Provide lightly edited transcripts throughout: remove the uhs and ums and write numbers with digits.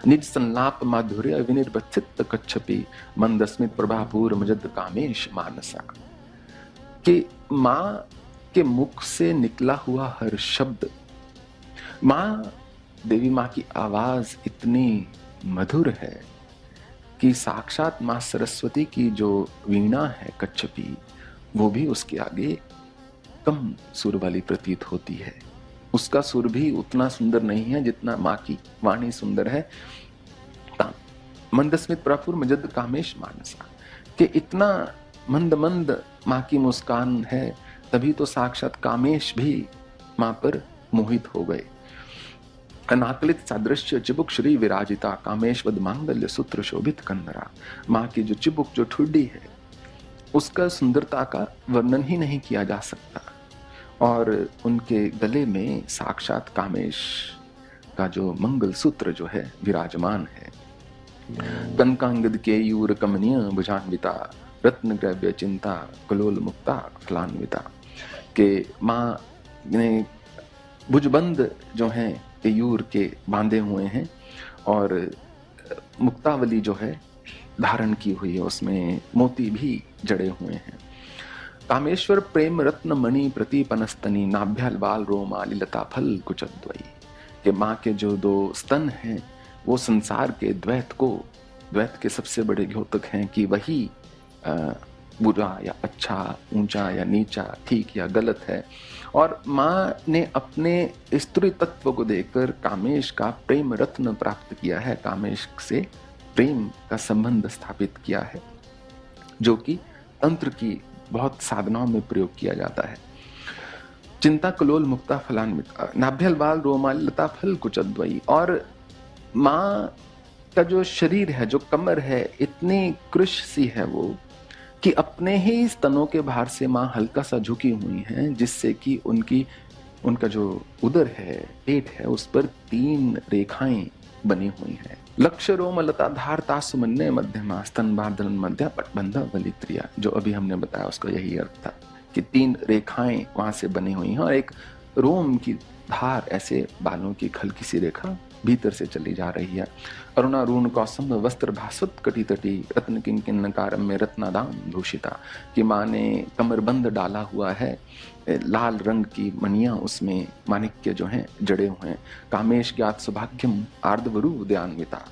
निज संलाप माधुर्य विनिर्वचित कच्छपि मंदस्मित प्रभापूर मजद कामेश मानसा। कि माँ के मुख से निकला हुआ हर शब्द, माँ देवी माँ की आवाज इतनी मधुर है कि साक्षात माँ सरस्वती की जो वीणा है कच्छपी, वो भी उसके आगे कम सुर वाली प्रतीत होती है। उसका सुर भी उतना सुंदर नहीं है जितना माँ की वाणी सुंदर है। मंदस्मित प्रफुर मजद कामेश मानसा, कि इतना मंद मंद माँ की मुस्कान है, तभी तो साक्षात कामेश भी माँ पर मोहित हो गए। अनाकलित सादृश्य चिबुक श्री विराजिता कामेश्वद मांगल्य सूत्र शोभित कंदरा। माँ की जो चिबुक, जो ठुड्डी है, उसका सुंदरता का वर्णन ही नहीं किया जा सकता। और उनके गले में साक्षात कामेश का जो मंगल सूत्र जो है विराजमान है। कनकांगद के यूर कमनीय भुजान्विता रत्न ग्रव्य चिंता कलोल मुक्ता फलान्विता, के माँ ने भुजबंद जो हैं केयूर के बांधे हुए हैं और मुक्तावली जो है धारण की हुई है, उसमें मोती भी जड़े हुए हैं। कामेश्वर प्रेम रत्न मणि प्रतिपनस्तनी नाभ्याल बाल रोमाली लता फल कुचद्वयी, के माँ के जो दो स्तन हैं वो संसार के द्वैत के सबसे बड़े द्योतक हैं कि वही बुरा या अच्छा, ऊंचा या नीचा, ठीक या गलत है। और माँ ने अपने स्त्री तत्व को देकर कामेश का प्रेम रत्न प्राप्त किया है, कामेश से प्रेम का संबंध स्थापित किया है, जो कि तंत्र की बहुत साधनाओं में प्रयोग किया जाता है। चिंता कलोल मुक्ता फलान्विता नाभ्यल बाल रोमाल लता फल कुचद्वयी, और माँ का जो शरीर है, जो कमर है, इतनी कृश सी है वो कि अपने ही स्तनों के भार से माँ हल्का सा झुकी हुई हैं, जिससे कि उनका जो उदर है, पेट है, उस पर 3 रेखाएं बनी हुई हैं। लक्ष्य रोम लता धारता सुमन्य मध्यमा स्तन बार्धन मध्य पटबंधा वलित्रिया, जो अभी हमने बताया उसका यही अर्थ था कि 3 रेखाएं वहां से बनी हुई हैं और एक रोम की धार, ऐसे बालों की हल्की सी रेखा भीतर से चली जा रही है। अरुणारूण कौसम वस्त्र भास्वत कटी तटी रत्न किंकिन कारम में रत्नादान भूषिता, कि माँ ने कमरबंद डाला हुआ है, लाल रंग की मणियां उसमें माणिक्य जो हैं जड़े हुए हैं। कामेश ज्ञात सौभाग्यम आर्द्वरु उद्यान्विता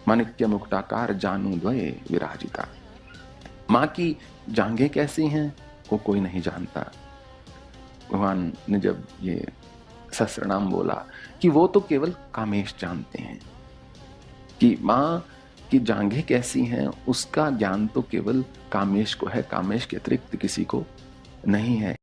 माणिक्य मुक्ताकार जानू द्वये विराजिता। माँ की जांघें कैसी हैं वो कोई नहीं जानता। भगवान ने जब ये सहस्रनाम बोला कि वो तो केवल कामेश जानते हैं, कि माँ की जांघें कैसी हैं उसका ज्ञान तो केवल कामेश को है, कामेश के अतिरिक्त किसी को नहीं है।